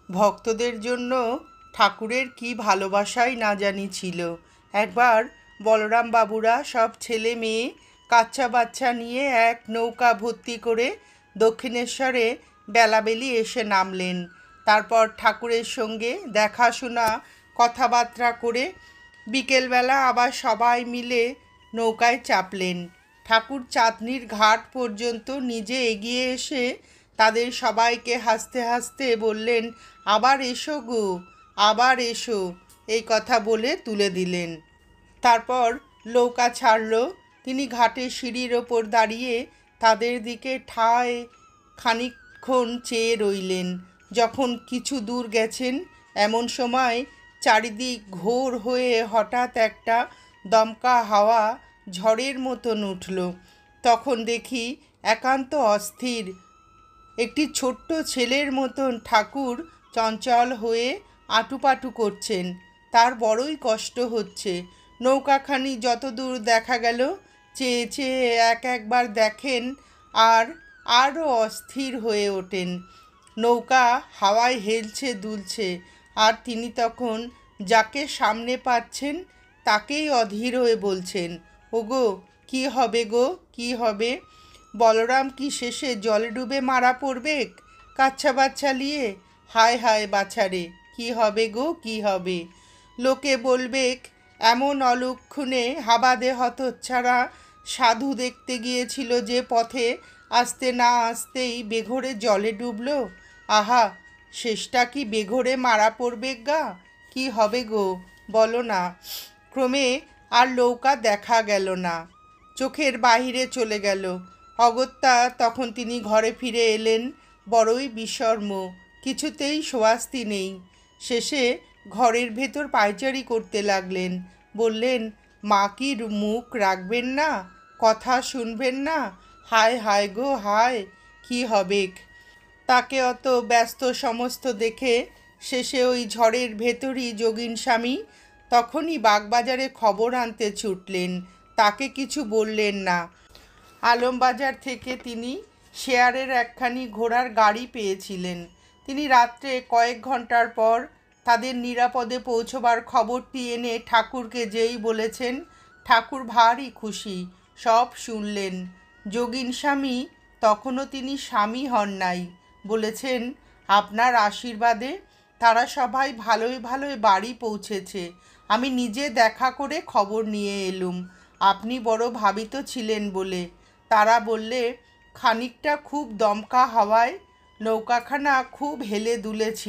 ভক্তদের জন্য ঠাকুরের কি ভালোবাসাই না জানি ছিল। একবার বলরাম বাবুরা সব ছেলে মেয়ে কাচ্চা বাচ্চা নিয়ে এক নৌকা ভর্তি করে দক্ষিণেশ্বরে বেলাবেলি এসে নামলেন। তারপর ঠাকুরের সঙ্গে দেখাশোনা কথাবার্তা করে বিকেলবেলা আবার সবাই মিলে নৌকায় চাপলেন। ঠাকুর চাঁদনীর ঘাট পর্যন্ত নিজে এগিয়ে এসে তাদের সবাইকে হাসতে হাসতে বললেন, আবার এসো গো, আবার এসো, এই কথা বলে তুলে দিলেন। তারপর নৌকা ছাড়ল। তিনি ঘাটের সিঁড়ির ওপর দাঁড়িয়ে তাদের দিকে ঠায় খানিকক্ষণ চেয়ে রইলেন। যখন কিছু দূর গেছেন এমন সময় চারিদিক ঘোর হয়ে হঠাৎ একটা দমকা হাওয়া ঝড়ের মতন উঠল। তখন দেখি একান্ত অস্থির একটি ছোট্ট ছেলের মতন ঠাকুর চঞ্চল হয়ে আঁটুপাঁটু করছেন। তার বড়ই কষ্ট হচ্ছে। নৌকাখানি যতদূর দেখা গেল চেয়ে চেয়ে একবার দেখেন আর আরও অস্থির হয়ে ওঠেন। নৌকা হাওয়ায় হেলছে দুলছে, আর তিনি তখন যাকে সামনে পাচ্ছেন তাকেই অধীর হয়ে বলছেন, ওগো কি হবে গো, কি হবে? বলরাম কি শেষে জলে ডুবে মারা পড়বে কাচ্চা বাচ্চা নিয়ে? হায় হায় বাছারে, কি হবে গো, কি হবে? লোকে বলবে এমন অলক্ষণে হাবাদে হতচ্ছাড়া সাধু দেখতে গিয়েছিল যে পথে আসতে না আসতেই বেঘোরে জলে ডুবল। আহা, শেষটা কি বেঘোরে মারা পড়বে গা? কি হবে গো বলো না? ক্রমে আর নৌকা দেখা গেল না, চোখের বাহিরে চলে গেল। অগত্যা তখন তিনি ঘরে ফিরে এলেন বড়ই বিষণ্ণ, কিছুতেই স্বস্তি নেই। শেষে ঘরের ভেতর পায়চারি করতে লাগলেন। বললেন, মা কি মুখ রাখবেন না, কথা শুনবেন না? হায় হায় গো হায়, কি হবে? তাকে অত ব্যস্ত সমস্ত দেখে শেষে ওই ঝড়ের ভেতরই যোগীন স্বামী তখনই বাগবাজারে খবর আনতে ছুটলেন। তাকে কিছু বললেন না। আলমবাজার থেকে তিনি শেয়ারের একখানি ঘোড়ার গাড়ি পেয়েছিলেন। তিনি রাত্রে কয়েক ঘন্টার পর তাদের নিরাপদে পৌঁছবার খবরটি এনে ঠাকুরকে যেই বলেছেন, ঠাকুর ভারী খুশি, সব শুনলেন। যোগীন স্বামী তখনও তিনি স্বামী হন নাই, বলেছেন, আপনার আশীর্বাদে তারা সবাই ভালোই ভালোই বাড়ি পৌঁছেছে। আমি নিজে দেখা করে খবর নিয়ে এলুম, আপনি বড় ভাবিত ছিলেন বলে। তারা বললে, খানিকটা খুব দমকা হাওয়ায় নৌকাখানা খুব হেলে দুলেছিল।